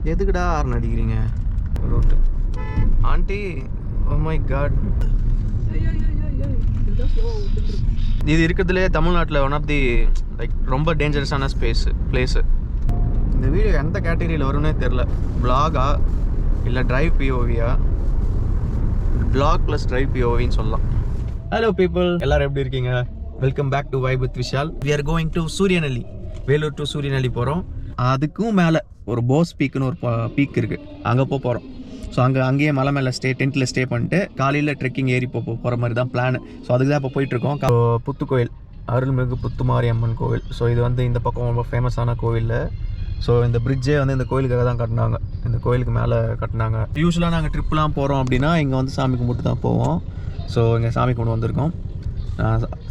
எதுக்குடா ஹார்ன் அடிக்கிறீங்க road aunty? Oh my God. இது இருக்கிறதுலே தமிழ்நாட்டில் ஒன் ஆஃப் தி லைக் ரொம்ப டேஞ்சரஸான பிளேஸு. இந்த வீடியோ எந்த கேட்டகரியில் வரும்னே தெரில. vlog-ஆ இல்லை டிரைவ் பிஓவியா? vlog ப்ளஸ் டிரைவ் பிஓவின்னு சொல்லலாம். ஹலோ பீப்புள், எல்லாரும் எப்படி இருக்கீங்க? Welcome back to vibe with Vishal. We are going to Suryanelli. Vellore to Suryanelli போகிறோம். அதுக்கும் மேலே ஒரு போஸ் பீக்குன்னு ஒரு பீக் இருக்குது, அங்கே போகிறோம். ஸோ அங்கேயே மலை மேலே டென்ட்டில் ஸ்டே பண்ணிட்டு காலையில் ட்ரெக்கிங் ஏறி போகிற மாதிரி தான் பிளான். ஸோ அதுக்கு தான் இப்போ போயிட்டுருக்கோம். புத்துக்கோயில், அருள்மிகு புத்துமாரியம்மன் கோவில். ஸோ இது வந்து இந்த பக்கம் ரொம்ப ஃபேமஸான கோவில். ஸோ இந்த பிரிட்ஜே வந்து இந்த கோயிலுக்காக தான் கட்டினாங்க, இந்த கோயிலுக்கு மேலே கட்டினாங்க. யூஸ்வலாக நாங்கள் ட்ரிப்லாம் போகிறோம் அப்படின்னா இங்கே வந்து சாமி கும்பிட்டு தான் போவோம். ஸோ இங்கே சாமி கும்பிட்டு வந்திருக்கோம்.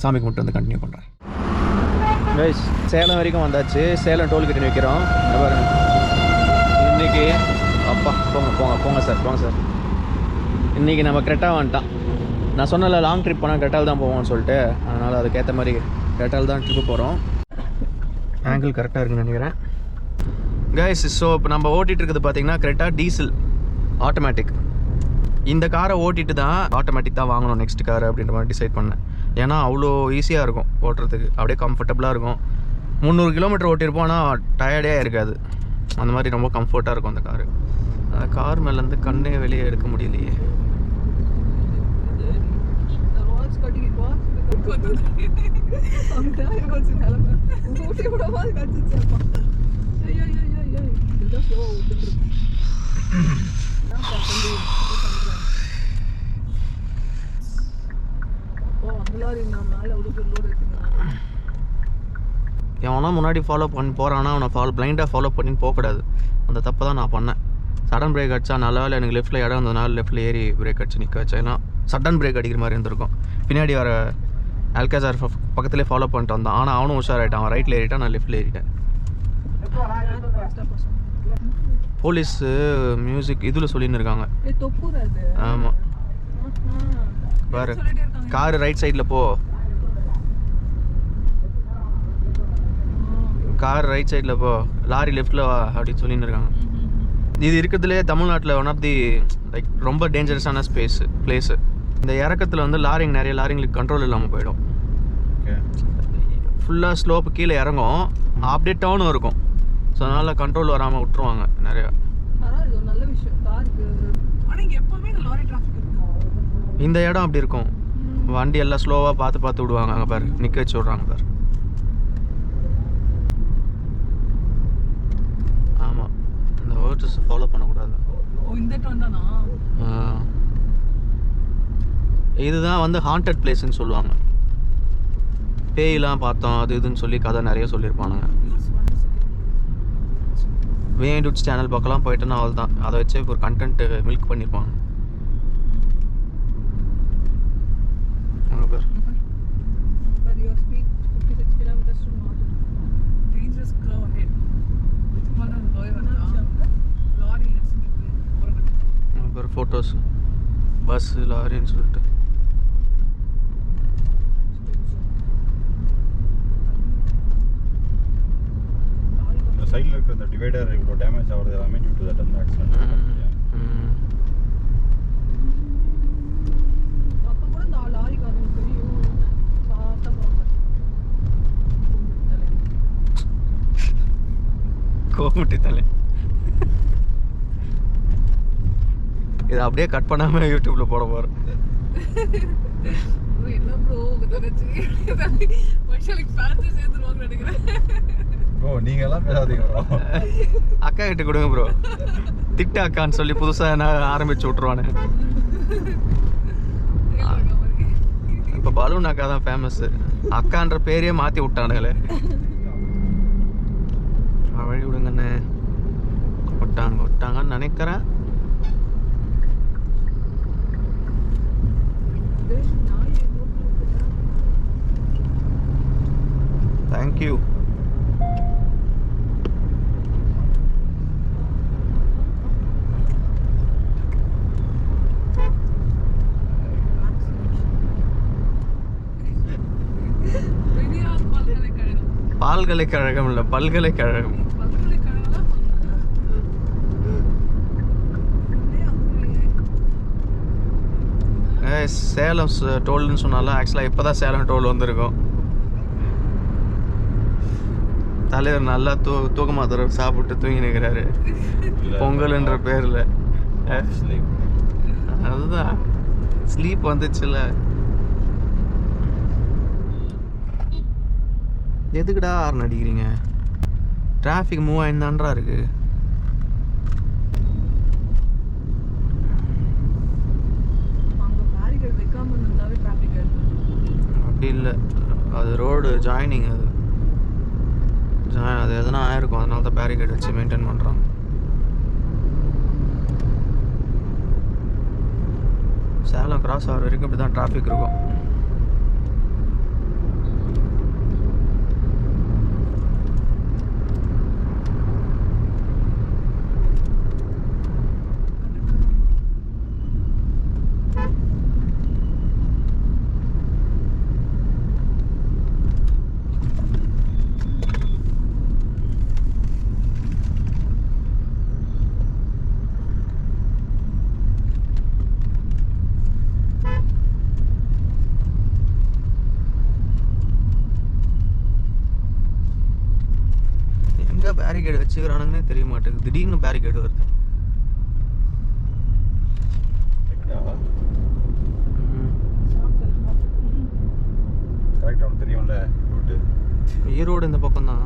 சாமி கும்பிட்டு வந்து கண்டினியூ பண்ணுறேன். கைஸ், சேலம் வரைக்கும் வந்தாச்சு. சேலம் டோல்கேட் வைக்கிறோம். பாருங்க இன்றைக்கி. அப்பா போங்க சார். இன்றைக்கி நம்ம கிரெட்டா வந்துட்டான். நான் சொன்னல லாங் ட்ரிப் போனால் கிரெட்டால் தான் போவோம்னு சொல்லிட்டு, அதனால் அதுக்கேற்ற மாதிரி கிரெட்டால் தான் ட்ரிப்பு போகிறோம். ஆங்கிள் கரெக்டாக இருக்குன்னு நினைக்கிறேன் கைஸ். ஸோ இப்போ நம்ம ஓட்டிகிட்டு இருக்கிறது பார்த்தீங்கன்னா கிரெட்டா டீசல் ஆட்டோமேட்டிக். இந்த காரை ஓட்டிட்டு தான் ஆட்டோமேட்டிக் தான் வாங்கணும் நெக்ஸ்ட் கார் அப்படின்ற மாதிரி டிசைட் பண்ணேன். ஏன்னா அவ்வளோ ஈஸியாக இருக்கும் ஓட்டுறதுக்கு, அப்படியே கம்ஃபர்டபுளாக இருக்கும். 300 கிலோமீட்டர் ஓட்டியிருப்போம், ஆனால் டயர்டே இருக்காது. அந்த மாதிரி ரொம்ப கம்ஃபர்ட்டாக இருக்கும் அந்த காரு. அந்த கார் மேலேருந்து கண்ணே வெளியே எடுக்க முடியலையே. எவனா முன்னாடி ஃபாலோ பண்ணி போகிறான்னா அவனை பிளைண்டாக ஃபாலோ பண்ணின்னு போகக்கூடாது. அந்த தப்பை தான் நான் பண்ணேன். சடன் பிரேக் அடித்தா நல்ல வேலை எனக்கு லெஃப்ட்டில் இடம் இருந்ததுனால லெஃப்ட்டில் ஏறி பிரேக் அடிச்சு நிற்க வச்சேன். ஏன்னா சடன் பிரேக் அடிக்கிற மாதிரி இருந்திருக்கும். பின்னாடி வர அல்காசார் பக்கத்துலேயே ஃபாலோ பண்ணிட்டு வந்தான். ஆனால் அவனும் உஷாராயிட்டான். அவன் ரைட்டில் ஏறிட்டான், நான் லெஃப்ட்டில் ஏறிட்டேன். போலீஸு மியூசிக் இதில் சொல்லின்னு இருக்காங்க. ஆமாம் பாரு, காரு ரைட் சைடில் போ, கார் ரைட் சைடில் போ, லாரி லெஃப்ட்டில் வா அப்படின்னு சொல்லின்னு இருக்காங்க. இது இருக்கிறதுலே தமிழ்நாட்டில் ஒன் ஆஃப் தி லைக் ரொம்ப டேஞ்சரஸான பிளேஸு. இந்த இறக்கத்தில் வந்து நிறைய லாரிங்களுக்கு கண்ட்ரோல் இல்லாமல் போயிடும். ஃபுல்லாக ஸ்லோப்பு கீழே இறங்கும், அப்படியே டவுனும் இருக்கும். ஸோ அதனால் கண்ட்ரோல் வராமல் விட்டுருவாங்க நிறையா. இந்த இடம் அப்படி இருக்கும். வண்டி எல்லாம் ஸ்லோவாக பார்த்து விடுவாங்க. அங்கே பாரு, நிற்க வச்சு விட்றாங்க பாரு. ஆமாம், இந்த வேர்ட்ஸ் ஃபாலோ பண்ணக்கூடாது. இதுதான் வந்து ஹாண்டட் பிளேஸ்ன்னு சொல்லுவாங்க. பேயெல்லாம் பார்த்தோம் அது இதுன்னு சொல்லி கதை நிறைய சொல்லியிருப்பானுங்க. வேண்டுட்ஸ் சேனல் பக்கம்லாம் போயிட்டேன்னா அவள் தான், அதை வச்சு ஒரு கண்டென்ட் மில்க் பண்ணியிருப்பாங்க. ஃபோட்டோஸ் பஸ்ஸு லாரின்னு சொல்லிட்டு. சைடில் இருக்கிற அந்த டிவைடர் இவ்வளோ டேமேஜ் ஆகுறது எல்லாமே டியூ டு தட் அந்த ஆக்சிடென்ட். கோமுட்டி தலை. இதை அப்படியே கட் பண்ணாமல் யூடியூப்பில் போட போகிறேன். ப்ரோ நீங்கள் எல்லாம் பேசாதீங்க ப்ரோ. அக்கா கிட்ட கொடுங்க ப்ரோ, திட்ட அக்கான்னு சொல்லி புதுசாக நான் ஆரம்பிச்சு விட்ருவானு. இப்போ பலூன் அக்கா தான் ஃபேமஸ்ஸு. அக்கான்ற பேரையே மாற்றி விட்டானுங்களே. வழி விடுங்கண்ணே. விட்டாங்கன்னு நினைக்கிறேன். தேங்க்யூ. பல்கலைக்கழகம் இல்லை, பல்கலைக்கழகம். சேலம் டோல்னு சொன்னாலும் ஆக்சுவலாக இப்போ தான் சேலம் டோல் வந்திருக்கும். தலைவர் நல்லா தூக்க மாத்திரை சாப்பிட்டு தூங்கி நிற்கிறாரு பொங்கல்ன்ற பேரில். அதுதான் ஸ்லீப் வந்துச்சுல. எதுக்குடா ஹார்ன் அடிக்கிறீங்க? டிராஃபிக் மூவ் ஆயிருந்தான்றா இருக்கு. அப்படி இல்லை, அது ரோடு ஜாயினிங். அது எதனா ஆயிருக்கும், அதனால தான் பேரிகேட் வச்சு மெயின்டைன் பண்ணுறாங்க. சேலம் கிராஸ் ஆகிற வரைக்கும் இப்படி தான் டிராஃபிக் இருக்கும். பேரிகேடு வச்சுக்கிறானுங்கன்னே தெரிய மாட்டேங்குது. திடீர்னு பேரிகேடு வருது. தெரியும்ல ஈரோடு இந்த பக்கம் தான்.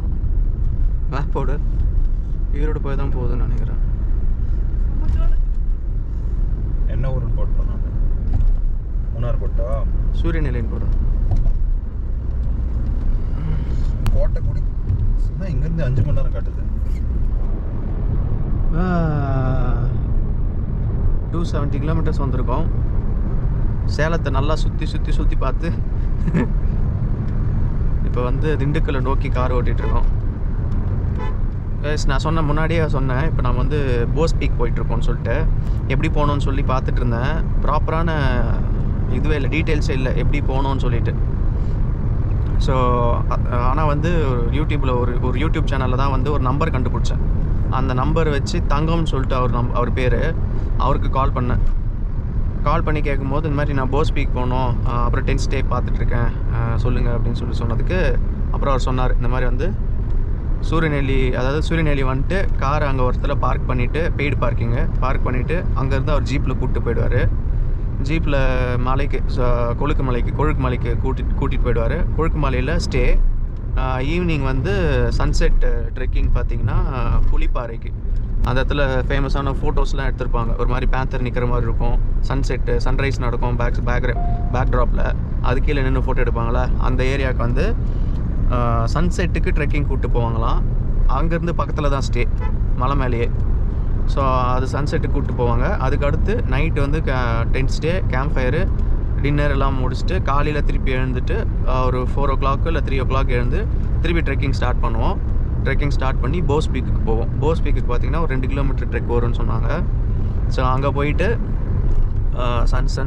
மேப்போடு ஈரோடு போய் தான் போகுதுன்னு நினைக்கிறேன். என்ன ஊருன்னு போட்டோம் நான்? மூணார் போட்டா சூரியநிலைன்னு போடும். கோட்டைக்குடி இங்கேருந்து 5 மணி நேரம் காட்டுது. 270 கிலோமீட்டர்ஸ் வந்திருக்கோம். சேலத்தை நல்லா சுற்றி பார்த்து இப்போ வந்து திண்டுக்கல்லை நோக்கி கார் ஓட்டிகிட்ருக்கோம். நான் முன்னாடியே சொன்னேன், இப்போ நான் வந்து போஸ் பீக் போயிட்டுருக்கோன்னு சொல்லிட்டு எப்படி போகணுன்னு சொல்லி பார்த்துட்டு இருந்தேன். ப்ராப்பரான இதுவே இல்லை, டீட்டெயில்ஸே இல்லை எப்படி போகணுன்னு சொல்லிட்டு. ஸோ ஆனால் வந்து யூடியூப்பில் ஒரு யூடியூப் சேனலில் தான் வந்து ஒரு நம்பர் கண்டுபிடிச்சேன். அந்த நம்பர் வச்சு தங்கம்னு சொல்லிட்டு அவர் பேர், அவருக்கு கால் பண்ணி கேட்கும்போது இந்த மாதிரி நான் போஸ் பீக் போகணும், அப்புறம் 10 ஸ்டே பார்த்துட்ருக்கேன் சொல்லுங்கள் அப்படின்னு சொன்னதுக்கு அப்புறம் அவர் சொன்னார், இந்த மாதிரி வந்து சூரியநெல்லி வந்துட்டு கார் அங்கே ஒருத்தர் பார்க் பண்ணிவிட்டு பெய்டு பார்க் பண்ணிவிட்டு அங்கேருந்து அவர் ஜீப்பில் கூப்பிட்டு போயிடுவார். ஜீப்பில் மலைக்கு கொழுக்கு மலைக்கு கூட்டிகிட்டு போயிடுவார். கொழுக்கு மலையில் ஸ்டே. ஈவினிங் வந்து சன்செட் ட்ரெக்கிங் பார்த்திங்கன்னா புலிப்பாறைக்கு அந்த இடத்துல ஃபேமஸான ஃபோட்டோஸ்லாம் எடுத்திருப்பாங்க. ஒரு மாதிரி பேந்தர் நிற்கிற மாதிரி இருக்கும். சன்ரைஸ் நடக்கும் பேக் ட்ராப்பில். அது கீழே நின்று ஃபோட்டோ எடுப்பாங்களே, அந்த ஏரியாவுக்கு வந்து சன்செட்டுக்கு ட்ரெக்கிங் கூப்பிட்டு போவாங்களாம். அங்கேருந்து பக்கத்தில் தான் ஸ்டே, மலை மேலேயே. ஸோ அது சன்செட்டுக்கு கூப்பிட்டு போவாங்க. அதுக்கு அடுத்து நைட்டு வந்து 10 ஸ்டே, கேம்ப் ஃபயரு, டின்னர் எல்லாம் முடிச்சுட்டு காலையில் திருப்பி எழுந்துட்டு ஒரு 4 o'clock இல்லை 3 o'clock எழுந்து திருப்பி ட்ரெக்கிங் ஸ்டார்ட் பண்ணுவோம். ட்ரெக்கிங் ஸ்டார்ட் பண்ணி போஸ் பீக்குக்கு போவோம். போஸ் பீக்குக்கு பார்த்திங்கன்னா ஒரு 2 கிலோமீட்டர் ட்ரெக் வரும்னு சொன்னாங்க. ஸோ அங்கே போயிட்டு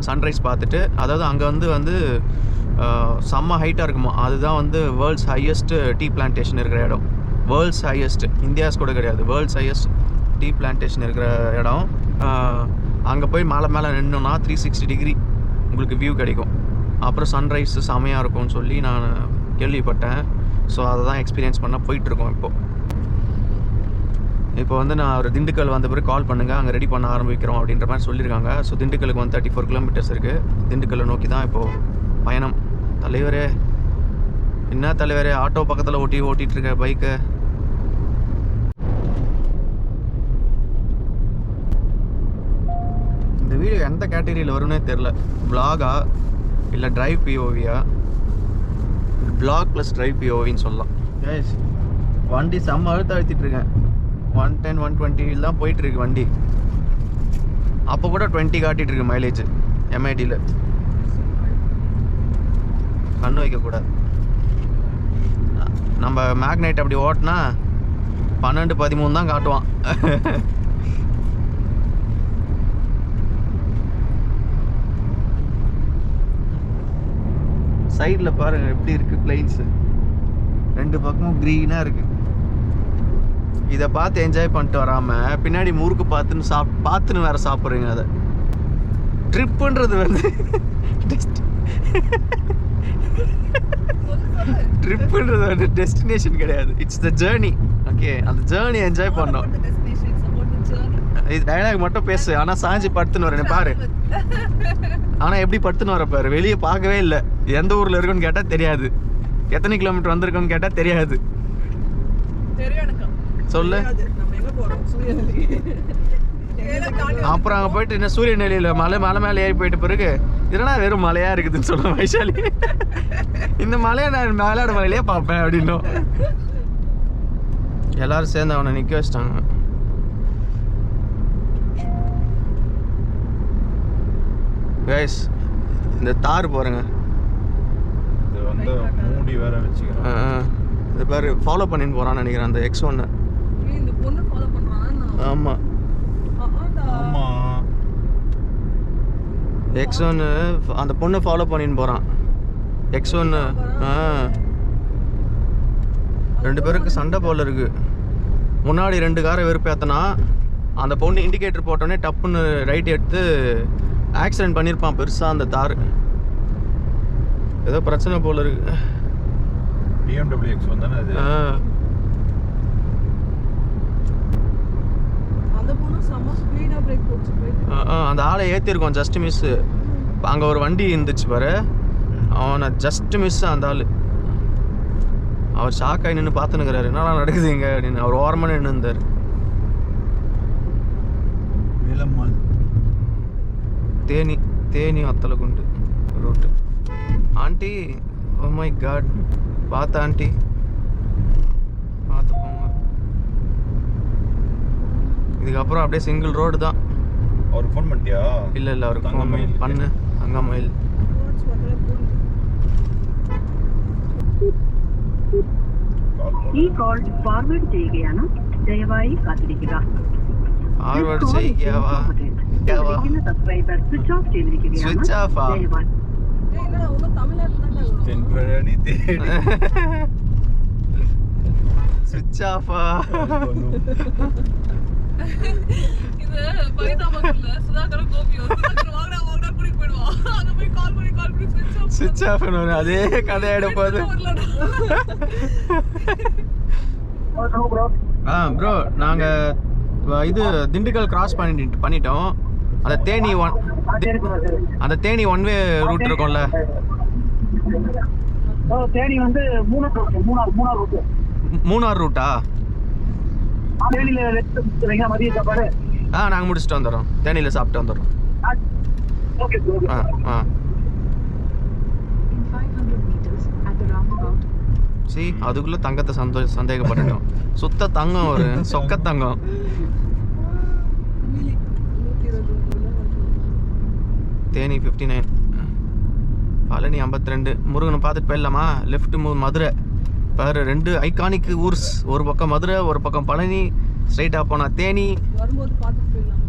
சன்ரைஸ் பார்த்துட்டு, அதாவது அங்கே வந்து செம்ம ஹைட்டாக இருக்குமா. அதுதான் வந்து வேர்ல்ட்ஸ் ஹையஸ்ட் டீ பிளான்டேஷன் இருக்கிற இடம். வேர்ல்ட்ஸ் ஹையஸ்ட், இந்தியாஸ் கூட கிடையாது, வேர்ல்ட்ஸ் ஹையஸ்ட் டீ பிளான்டேஷன் இருக்கிற இடம். அங்கே போய் மேலே நின்னோன்னா 360 டிகிரி உங்களுக்கு வியூ கிடைக்கும். அப்புறம் சன்ரைஸ் செமையாக இருக்கும்னு சொல்லி நான் கேள்விப்பட்டேன். ஸோ அதை தான் எக்ஸ்பீரியன்ஸ் பண்ண போயிட்டுருக்கோம். இப்போ வந்து நான் ஒரு திண்டுக்கல் வந்த பிறகு கால் பண்ணுங்கள், அங்கே ரெடி பண்ண ஆரம்பிக்கிறோம் அப்படின்ற மாதிரி சொல்லியிருக்காங்க. ஸோ திண்டுக்கலுக்கு வந்து 34 கிலோமீட்டர்ஸ் இருக்குது. திண்டுக்கல்லை நோக்கி தான் இப்போது பயணம். தலைவரே என்ன தலைவரே, ஆட்டோ பக்கத்தில் ஓட்டிகிட்ருக்க பைக்கை. இந்த வீடியோ எந்த கேட்டகரியில் வரும்னே தெரில. vlog-ஆ இல்லை டிரைவ் பிஓவியா? vlog ப்ளஸ் டிரைவ் பிஓவின்னு சொல்லலாம். கைஸ், வண்டி செம்ம அழுத்திட்டுருக்கேன். 110 120 தான் போயிட்டுருக்கு வண்டி. அப்போ கூட 20 காட்டிகிட்ருக்கு மைலேஜ் எம்ஐடியில். கண்ணு வைக்கக்கூடாது. நம்ம மேக்னைட் அப்படி ஓட்டினா 12 13 தான் காட்டுவான். சைடில் பாருங்கள் எப்படி இருக்குது பிளைன்ஸு. 2 பக்கமும் க்ரீனாக இருக்குது. இதை பார்த்து என்ஜாய் பண்ணிட்டு வராமல் பின்னாடி முறுக்கு பார்த்துன்னு வேறு சாப்பிட்றீங்க. அதை ட்ரிப்புன்றது வந்து ட்ரிப்புன்றது வந்து டெஸ்டினேஷன் கிடையாது, இட்ஸ் த ஜேர்னி. ஓகே, அந்த ஜேர்னி என்ஜாய் பண்ணோம். இது டைலாக் மட்டும் பேசு, ஆனால் சாஞ்சி படுத்துன்னு வரேன் பாரு. ஆனால் எப்படி படுத்துன்னு வர பாரு, வெளியே பார்க்கவே இல்லை. எந்த ஊரில் இருக்குன்னு கேட்டால் தெரியாது, எத்தனை கிலோமீட்டர் வந்திருக்குன்னு கேட்டால் தெரியாது. சொல்லு. அப்புறம் அங்கே போயிட்டு என்ன சூரியநெல்லியில் மலை மேலே ஏறி போயிட்டு பிறகு இதெல்லாம் வெறும் மலையாக இருக்குதுன்னு சொல்லுவேன் வைஷாலி. இந்த மலையை நான் மேலாடு மலையிலே பார்ப்பேன் அப்படின்னும். எல்லாரும் சேர்ந்து அவனை நிற்க வச்சிட்டாங்க. கைஸ், இந்த தார் பாருங்க, இது வந்து மூடி வேற வச்சுக்கிறேன். இது பாரு ஃபாலோ பண்ணின்னு போகிறான்னு நினைக்கிறேன் அந்த X1. ஆமாம் ஆமாம், X1 அந்த பொண்ணை ஃபாலோ பண்ணின்னு போகிறான். X1 ரெண்டு பேருக்கு சண்டை போல இருக்கு. முன்னாடி 2 காரை வெறுப்பேத்தனா அந்த பொண்ணு இண்டிகேட்டர் போட்டோன்னே டப்புன்னு ரைட் எடுத்து ஆக்சிடென்ட் பண்ணியிருப்பான் பெருசாக அந்த தார். ஏதோ பிரச்சனை போல இருக்கு. BMW X1 தானே அது? அந்த ஆளை ஏற்றிருக்கோம் ஜஸ்ட் மிஸ்ஸு. அங்கே ஒரு வண்டி இருந்துச்சு பாரு, அவனை ஜஸ்ட் மிஸ் அந்த ஆள். அவர் ஷாக்காகி நின்று பார்த்துன்னுக்கிறாரு, என்னடா நடக்குது இங்கே அப்படின்னு. அவர் ஓரமாக நின்று இருந்தார். Theni Vathalagundu route. Aunty, oh my God, பார்த்த ஆண்டி, பார்த்து போங்க. இதுக்கப்புறம் அப்படியே சிங்கிள் ரோடு தான். அவருக்கு ஃபோன் பண்ணிட்டியா? இல்லை அவருக்கு ஃபோன் பண்ணு. தங்கமயில் ഈ കോൾ ഫോർവേഡ് ചെയ്യുകയാണ്, ദയവായി കാത്തിരിക്കുക. ഫോർവേഡ് ചെയ്യുകയാവാ? സബ്സ്ക്രൈബർ സ്വിച്ച് ഓഫ് ചെയ്തിരിക്കുകയാണ്, സ്വിച്ച് ഓഫ് ആ? ദയവായി. സ്വിച്ച് ഓഫ് ആ? இது பரிதாபங்கள்ல சுதாகர் கோபி வாங்கடா கூட்டிட்டு போயிடுவான். அங்க போய் கால் பண்ணி ஸ்விட்ச் ஆஃப் பண்ணுவாரு. அதே கதையாயிட போகுது. ப்ரோ, நாங்கள் இது திண்டுக்கல் கிராஸ் பண்ணிட்டோம். அந்த தேனி ஒன் வே ரூட் இருக்கும்ல, தேனி வந்து மூணார் ரூட்டா? மதிய சாப்பாடு நாங்கள் முடிச்சுட்டு வந்துடுறோம், தேனியில் சாப்பிட்டு வந்துடுறோம். அதுக்குள்ள தங்கத்தை சந்தேகப்பட்டுட்டோம். சுத்த தங்கம், ஒரு சொக்க தங்கம். தேனி 59, பழனி 52. முருகனை பார்த்துட்டு போயிடலாமா? லெஃப்ட் மதுரை பாரு. 2 ஐகானிக் ஊர்ஸ், ஒரு பக்கம் மதுரை, ஒரு பக்கம் பழனி. ஸ்ட்ரைட்டாக போனால் தேனி. வரும்போது பார்த்துட்டு போயிடலாமா?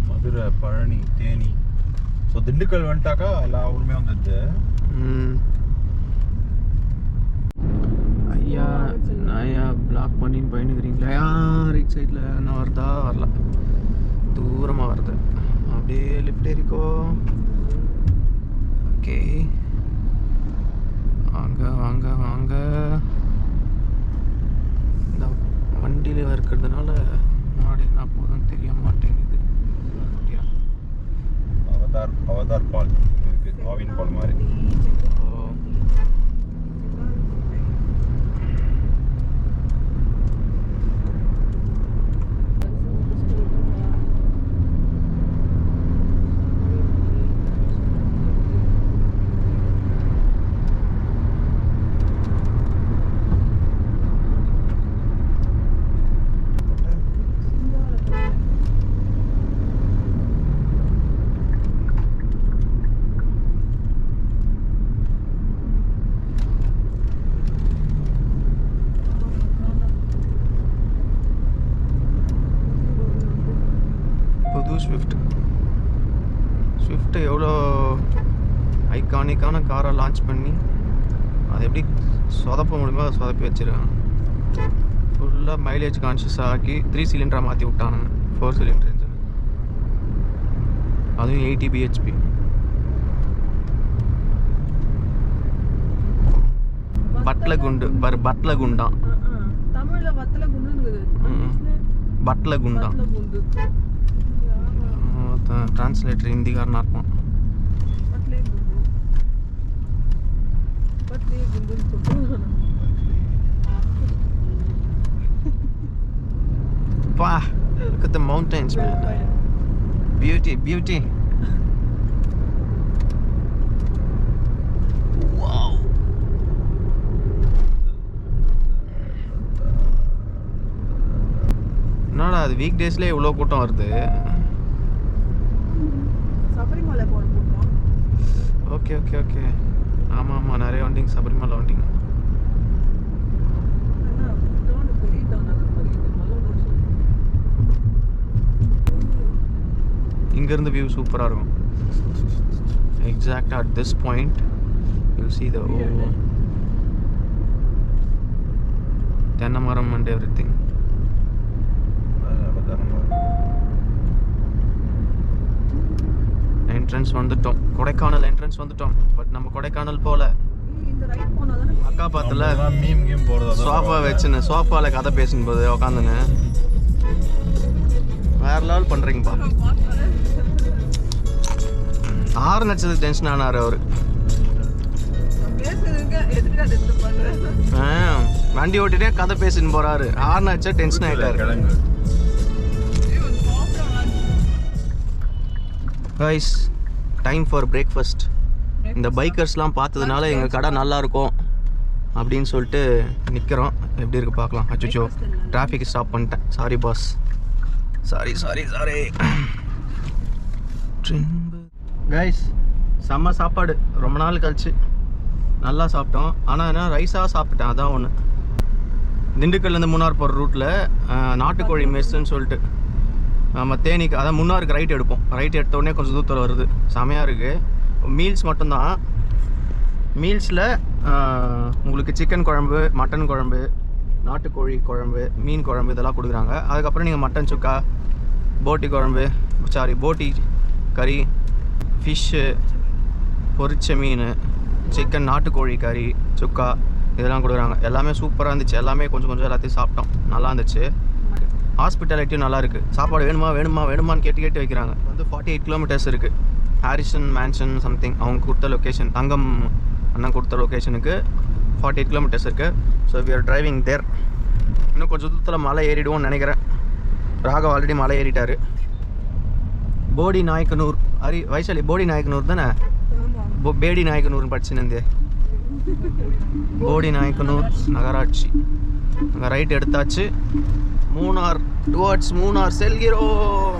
மதுரை, பழனி, தேனி. ஸோ திண்டுக்கல் வந்துட்டாக்கா எல்லா ஊருமே வந்துடுது. ஐயா பிளாக் பண்ணின்னு போயின்னுக்கிறீங்களா? ரைட் சைடில் என்ன வருதா? வரல, தூரமாக வருது. அப்படியே லெஃப்ட் ஏறிக்கோ. ஓகே, வாங்க. இந்த வண்டியில் இருக்கிறதுனால முன்னாடி என்ன போதும் தெரிய மாட்டேங்குது. அவதார் பால் இருக்கு, ஆவின் பால் மாதிரி. ஸ்விஃப்ட் எவ்வளோ ஐகானிக்கான காரை லான்ச் பண்ணி அதை எப்படி சொதப்ப முடியுமோ அதை சொதப்பி வச்சிருக்காங்க. ஃபுல்லாக மைலேஜ் கான்ஷியஸ் ஆக்கி 3 சிலிண்டராக மாற்றி விட்டானுங்க 4 சிலிண்டர் இன்ஜின், அதுவும் 80 bhp. பட்ல குண்டு பாரு, பட்ல குண்டான். தமிழ்ல வத்தல குண்டுங்குது, பட்ல குண்டான். வத்தல குண்டு டிரான்ஸ்லேட்டர் ஹிந்திக்காரனா இருப்பான். வத்தலே குண்டு, வத்தலே குண்டுன்னு சொல்றாங்க. பா, look at the mountains, man. Beauty, beauty. Wow. என்னடா அது வீக் டேஸ்லேயே இவ்வளோ கூட்டம் வருது. சபரிமலை போற கூட்டம். ஓகே ஓகே ஓகே, ஆமாம் ஆமாம், நிறைய வண்டிங்க சபரிமலை வண்டிங்க. என்ன டோன் பெரிய டோன் அது மாதிரி இது நல்ல ஒரு இங்கேருந்து வியூ சூப்பராக இருக்கும். எக்ஸாக்டாக at this point you see the தென்னை மரம் அண்ட் எவ்ரி திங். என்ட்ரன்ஸ் வந்துட்டோம், கொடைக்கானல் என்ட்ரன்ஸ் வந்துட்டோம். பட் நம்ம கொடைக்கானல் போல இந்த ரைட் போனா தானே அக்கா பாத்துல மீம் கேம் போறதா சோஃபா வச்சுன்னு சோஃபாவில் கதை பேசும் போது உக்காந்துன்னு வேற லெவல் பண்ணுறீங்கப்பா. ஆறு நச்சது டென்ஷன் ஆனார் அவர். பேசுறதுங்க எதுக்கு டிஸ்டர்ப் பண்றேன். வண்டி ஓட்டிட்டே கதை பேசின்னு போறாரு, ஆறு நச்சா டென்ஷன் ஆயிட்டாரு. கிழங்கு கைஸ், டைம் ஃபார் பிரேக்ஃபாஸ்ட். இந்த பைக்கர்ஸ்லாம் பார்த்ததுனால எங்கள் கடை நல்லா இருக்கும் அப்படின்னு சொல்லிட்டு நிற்கிறோம். எப்படி இருக்கு பார்க்கலாம். அச்சோ, டிராஃபிக் ஸ்டாப் பண்ணிட்டேன், sorry boss, sorry sorry sorry. Guys, செம்ம சாப்பாடு, ரொம்ப நாள் கழிச்சு நல்லா சாப்பிட்டோம். ஆனால் என்ன ரைஸாக சாப்பிட்டேன், அதான் ஒன்று. திண்டுக்கல்லேருந்து மூணார் போகிற ரூட்டில் நாட்டுக்கோழி மெஸ்ஸுன்னு சொல்லிட்டு நம்ம தேனிக்கு, அதான் முன்னாருக்கு ரைட் எடுப்போம். ரைட் எடுத்த உடனே கொஞ்சம் தூரத்தில் வருது, செமையாக இருக்குது. மீல்ஸ் மட்டும்தான். மீல்ஸில் உங்களுக்கு சிக்கன் குழம்பு, மட்டன் குழம்பு, நாட்டுக்கோழி குழம்பு, மீன் குழம்பு இதெல்லாம் கொடுக்குறாங்க. அதுக்கப்புறம் நீங்கள் மட்டன் சுக்கா, போட்டி குழம்பு, போட்டி கறி, ஃபிஷ்ஷு, பொரிச்ச மீன், சிக்கன், நாட்டுக்கோழி கறி, சுக்கா இதெல்லாம் கொடுக்குறாங்க. எல்லாமே சூப்பராக இருந்துச்சு. எல்லாமே கொஞ்சம் கொஞ்சம் எல்லாத்தையும் சாப்பிட்டோம், நல்லா இருந்துச்சு. ஹாஸ்பிட்டாலிட்டியும் நல்லா இருக்குது. சாப்பாடு வேணுமா வேணுமா வேணுமான்னு கேட்டு வைக்கிறாங்க. வந்து 48 கிலோமீட்டர்ஸ் இருக்குது. ஹாரிசன் மேன்ஷன் சம்திங் அவங்க கொடுத்த லொக்கேஷன், தங்கம் அண்ணன் கொடுத்த லொக்கேஷனுக்கு 48 கிலோமீட்டர்ஸ் இருக்குது. ஸோ வி ஆர் டிரைவிங் தேர். இன்னும் கொஞ்சம் தூரத்தில் மலை ஏறிடுவோம்னு நினைக்கிறேன். ராகவ் ஆல்ரெடி மலை ஏறிட்டார். போடி நாயக்கனூர், வைசாலி போடி நாயக்கனூர் தானே, பேடி நாயக்கனூர்னு படிச்சுன்னு. போடி நாயக்கனூர் நகராட்சி. அங்கே ரைட் எடுத்தாச்சு. மூணார், டுவர்ட்ஸ் மூணார் செல்கிறோம்.